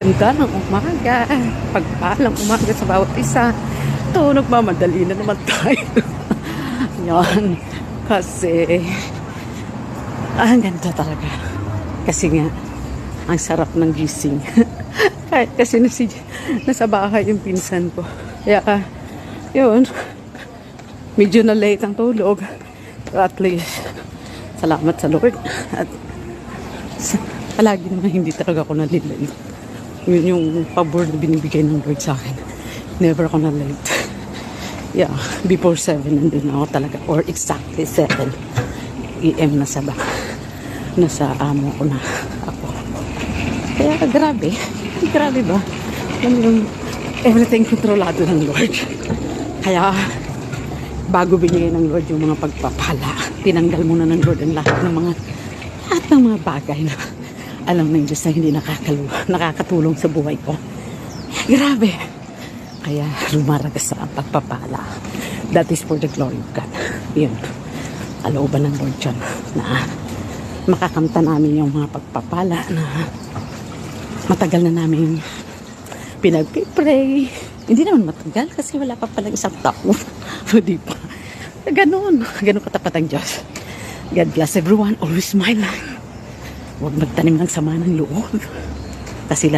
Ganda ng umaga. Pagpalang umaga sa bawat isa. Ito, nagmamadali na naman tayo. Yan. Kasi, ang ganda talaga. Kasi nga, ang sarap ng gising. Kahit kasi nasa bahay yung pinsan ko. Kaya, yun. Medyo na late ang tulog. Pero at least, salamat sa Lord. At palagi naman hindi talaga ako nalilate. Yun yung pabor na binibigay ng Lord sa akin. Never ako na late. Yeah, before 7 nandun ako talaga. Or exactly 7 AM nasa amo ko na ako. Kaya grabe. Grabe ba? Yung everything kontrolado ng Lord. Kaya bago binigay ng Lord yung mga pagpapala, tinanggal muna ng Lord ang lahat ng mga bagay na alam ng Diyos na hindi nakakatulong sa buhay ko. Grabe. Kaya lumaragas ang pagpapala. That is for the glory of God. Yun. Kalooban ng Lord yun na makakamta namin yung mga pagpapala na matagal na namin pinag-pray. Hindi naman matagal kasi wala pa palang isang taon. Di ba? Ganun katapat ang Diyos. God bless everyone. Always smile. Huwag magtanim ng sama ng loob. Kasi